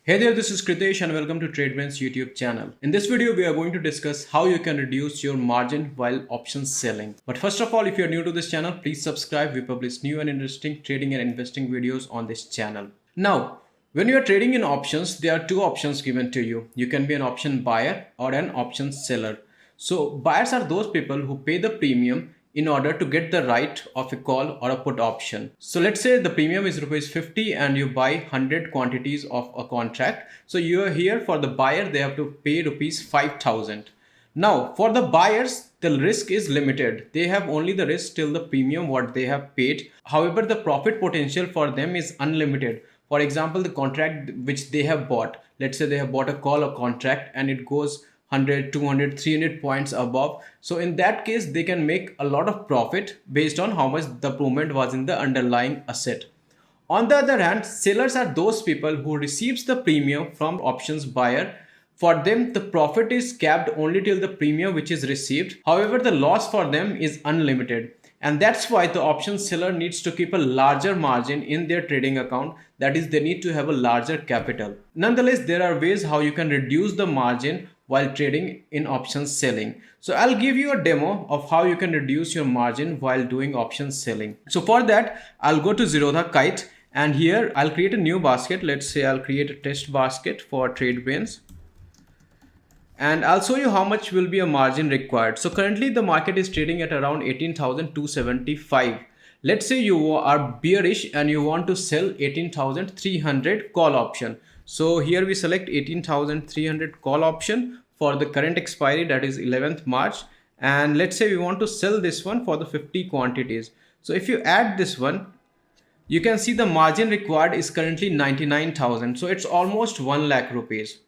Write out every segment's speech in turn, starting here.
Hey there, this is Kritesh and welcome to TradeBrain's YouTube channel. In this video, we are going to discuss how you can reduce your margin while options selling. But first of all, if you're new to this channel, please subscribe. We publish new and interesting trading and investing videos on this channel. Now, when you are trading in options, there are two options given to you. You can be an option buyer or an option seller. So buyers are those people who pay the premium in order to get the right of a call or a put option. So let's say the premium is rupees 50 and you buy 100 quantities of a contract. So you are here for the buyer, they have to pay rupees 5,000. Now for the buyers, the risk is limited. They have only the risk till the premium what they have paid. However, the profit potential for them is unlimited. For example, the contract which they have bought, let's say they have bought a call or contract and it goes 100, 200, 300 points above. So in that case, they can make a lot of profit based on how much the movement was in the underlying asset. On the other hand, sellers are those people who receives the premium from options buyer. For them, the profit is capped only till the premium which is received. However, the loss for them is unlimited. And that's why the option seller needs to keep a larger margin in their trading account. That is, they need to have a larger capital. Nonetheless, there are ways how you can reduce the margin while trading in options selling. So I'll give you a demo of how you can reduce your margin while doing options selling. So for that, I'll go to Zerodha Kite and here I'll create a new basket. Let's say I'll create a test basket for TradeBrains. And I'll show you how much will be a margin required. So currently the market is trading at around 18,275. Let's say you are bearish and you want to sell 18,300 call option. So here we select 18,300 call option for the current expiry, that is 11th March. And let's say we want to sell this one for the 50 quantities. So if you add this one, you can see the margin required is currently 99,000. So it's almost 1 lakh rupees.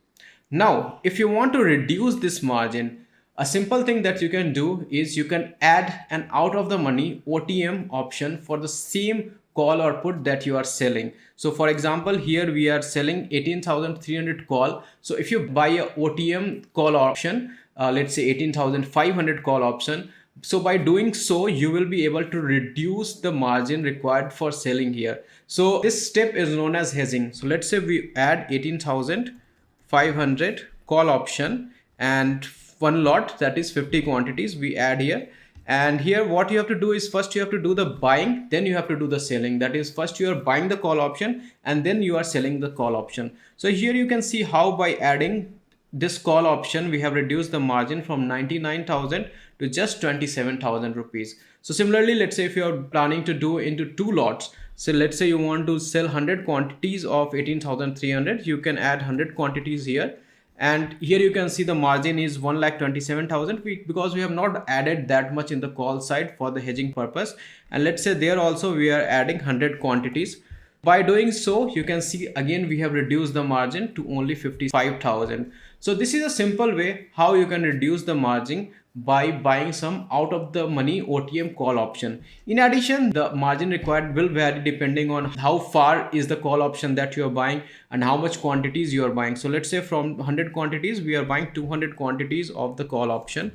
Now, if you want to reduce this margin, a simple thing that you can do is you can add an out of the money OTM option for the same call or put that you are selling. So for example, here we are selling 18,300 call. So if you buy a OTM call option, let's say 18,500 call option. So by doing so, you will be able to reduce the margin required for selling here. So this step is known as hedging. So let's say we add 18,500 call option and one lot, that is 50 quantities we add here. And here what you have to do is first you have to do the buying, then you have to do the selling. That is, first you are buying the call option and then you are selling the call option. So here you can see how by adding this call option, we have reduced the margin from 99,000 to just 27,000 rupees. So similarly, let's say if you are planning to do into two lots, so let's say you want to sell 100 quantities of 18,300, you can add 100 quantities here. And here you can see the margin is 1,27,000 because we have not added that much in the call side for the hedging purpose. And let's say there also we are adding 100 quantities. By doing so, you can see again we have reduced the margin to only 55,000. So this is a simple way how you can reduce the margin by buying some out of the money OTM call option. In addition, the margin required will vary depending on how far is the call option that you are buying and how much quantities you are buying. So let's say from 100 quantities, we are buying 200 quantities of the call option.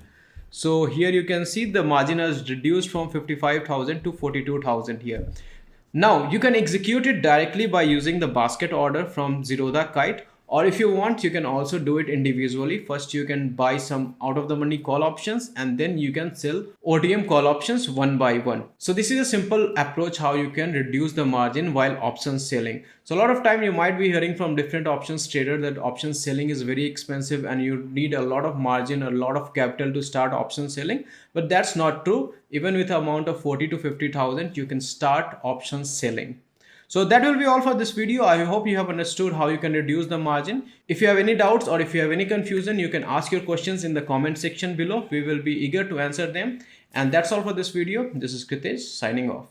So here you can see the margin has reduced from 55,000 to 42,000 here. Now you can execute it directly by using the basket order from Zerodha Kite. Or if you want, you can also do it individually. First, you can buy some out of the money call options and then you can sell OTM call options one by one. So this is a simple approach how you can reduce the margin while options selling. So a lot of time you might be hearing from different options trader that options selling is very expensive and you need a lot of margin, a lot of capital to start option selling. But that's not true. Even with an amount of 40 to 50,000, you can start options selling. So that will be all for this video. I hope you have understood how you can reduce the margin. If you have any doubts or if you have any confusion, you can ask your questions in the comment section below. We will be eager to answer them. And that's all for this video. This is Kritesh signing off.